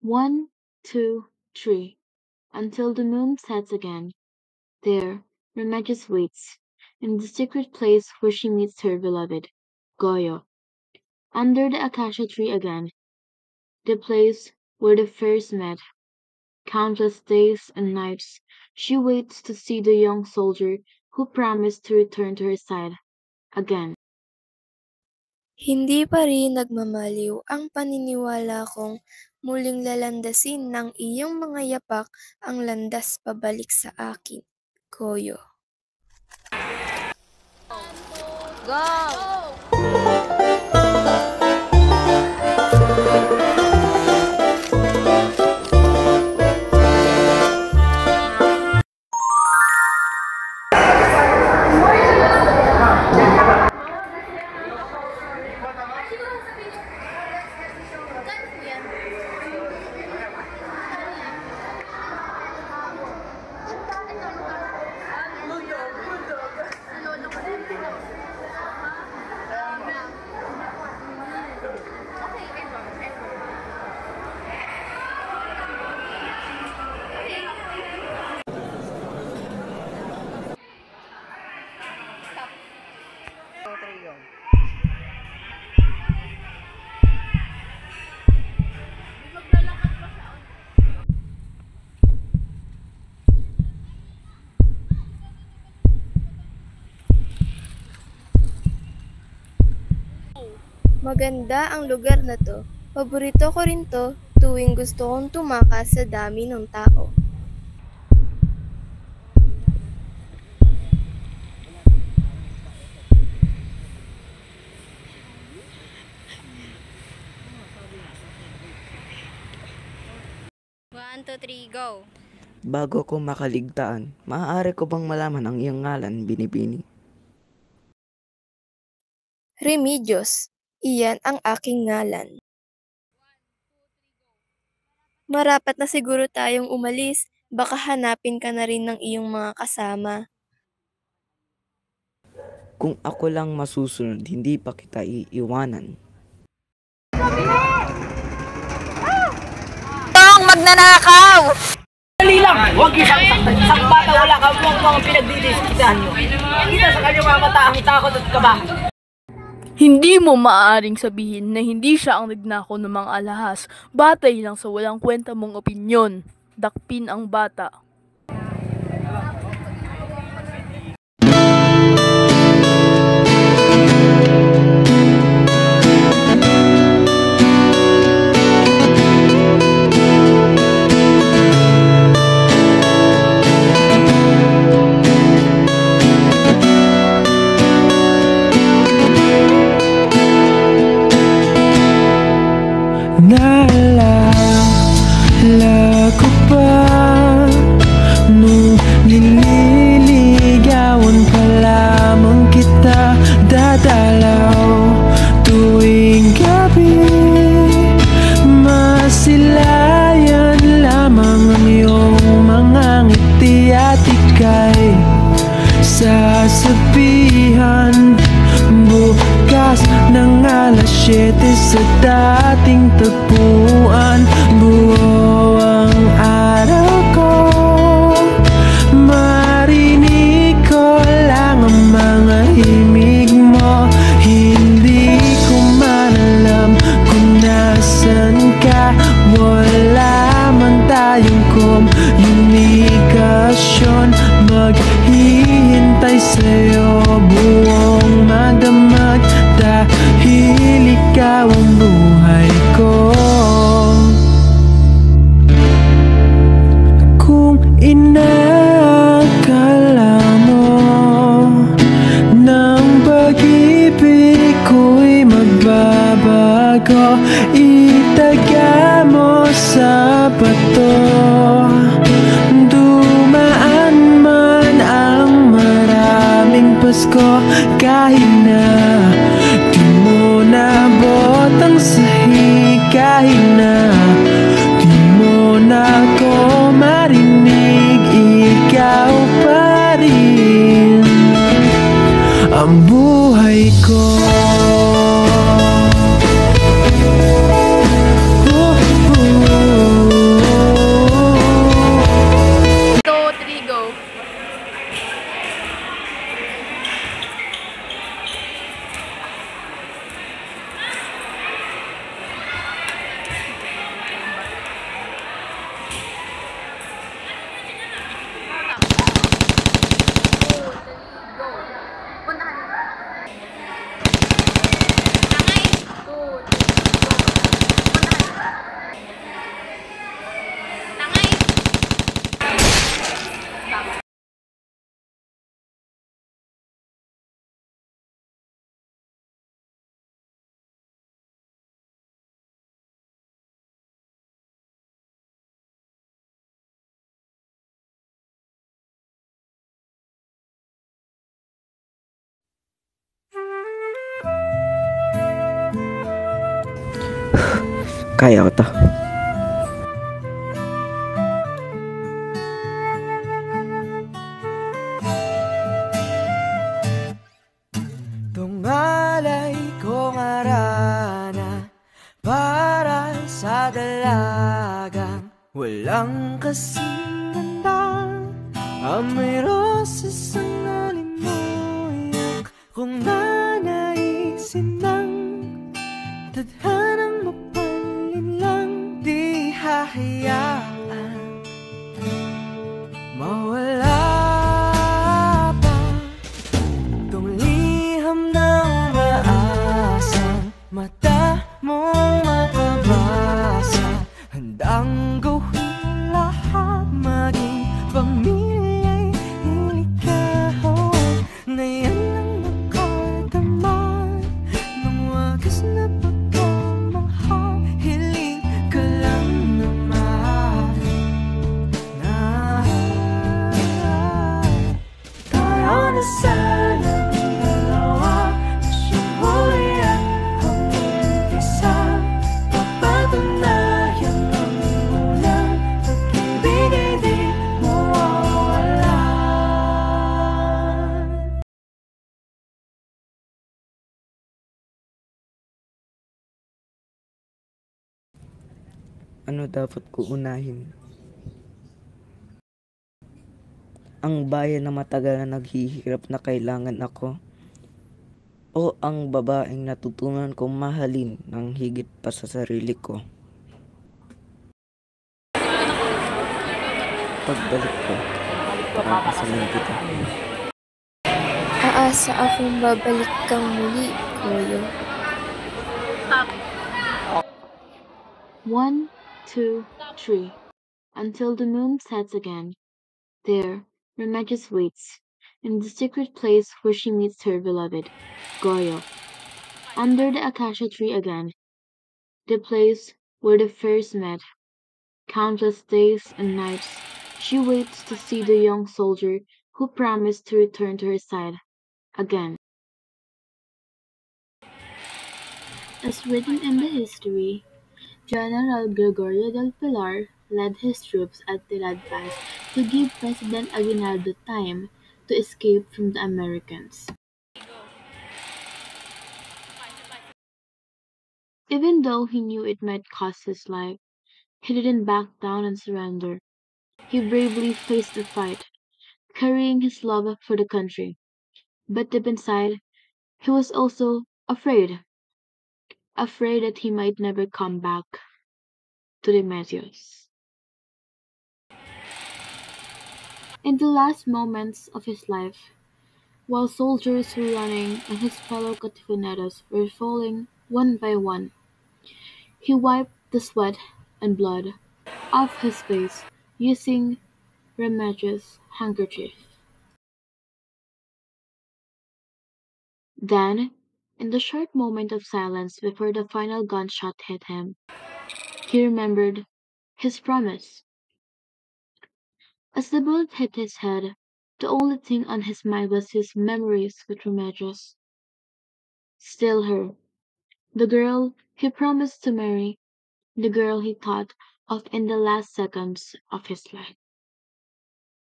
1, 2, 3, until the moon sets again. There, Remedios waits, in the secret place where she meets her beloved, Goyo. Under the acacia tree again, the place where they first met. Countless days and nights she waits to see the young soldier who promised to return to her side again. Hindi pa rin nagmamaliw ang paniniwala kong muling lalandasin ng iyong mga yapak ang landas pabalik sa akin, Goyo. Maganda ang lugar na to. Paborito ko rin to tuwing gusto kong tumakas sa dami ng tao. One, two, three, go! Bago ko makaligtaan, maaari ko bang malaman ang iyong ngalan, Binibini? Remedios, iyan ang aking ngalan. Marapat na siguro tayong umalis. Baka hanapin ka na rin ng iyong mga kasama. Kung ako lang masusunod, hindi pa kita iiwanan. Magnanakaw! Dali lang! Huwag isang bata wala ka mga pinagdidiskusahan nyo. Kita sa kanyang mga mata ang takot at kaba. Hindi mo maaaring sabihin na hindi siya ang nagnakaw ng mga alahas batay lang sa walang kwenta mong opinyon. Dakpin ang bata. Naalala ko pa nung nililigawan pa lamang kita dadalaw tuwing gabi. Masilayan lamang ang iyong mga ngiti at ika'y sasabihan bukas ng alas 7 sa dating tagpuan. Buo ang araw ko, marinig ko lang ang mga himig mo. Hindi ko man alam kung nasan ka. Wala man tayong komunikasyon. Maghihintay sa'yo buong magdamag dahil ikaw ang buhay ko. Kaya ko to. Tungalay kong arana para sa dalagang walang kasing ganda. Amoy roses ang nalimuyak kung nanaisin ng tadhanang mapalin lang. Di hahayaan mawala pa tong liham na umaasang mata mong makabasa. Handang gawin lahat, maging pamilya'y ilikahon na yan ang makadama ng wagas na pagkamahal. Hiling ka lang naman na tayo na sanang dalawa, siyang huli at ang umpisa. Papatunayan ang unang pag-ibig ay di mawawalan. Ano dapat ko unahin? Ang bayan na matagal na naghihirap na kailangan ako? O ang babaeng natutunan kong mahalin ng higit pa sa sarili ko? Pagbalik ko, pakakasalan kita. Aasa akong babalik kang muli, Koyo. 1, 2, 3. Until the moon sets again. There, Remedios waits, in the secret place where she meets her beloved, Goyo. Under the acacia tree again, the place where they first met. Countless days and nights, she waits to see the young soldier who promised to return to her side again. As written in the history, General Gregorio del Pilar led his troops at Tirad Pass to give President Aguinaldo time to escape from the Americans. Even though he knew it might cost his life, he didn't back down and surrender. He bravely faced the fight, carrying his love for the country. But deep inside, he was also afraid that he might never come back to Remedios. In the last moments of his life, while soldiers were running and his fellow Katifuneros were falling one by one, he wiped the sweat and blood off his face using Remedios' handkerchief. Then, in the short moment of silence before the final gunshot hit him, he remembered his promise. As the bullet hit his head, the only thing on his mind was his memories with Remedios. Still her, the girl he promised to marry, the girl he thought of in the last seconds of his life.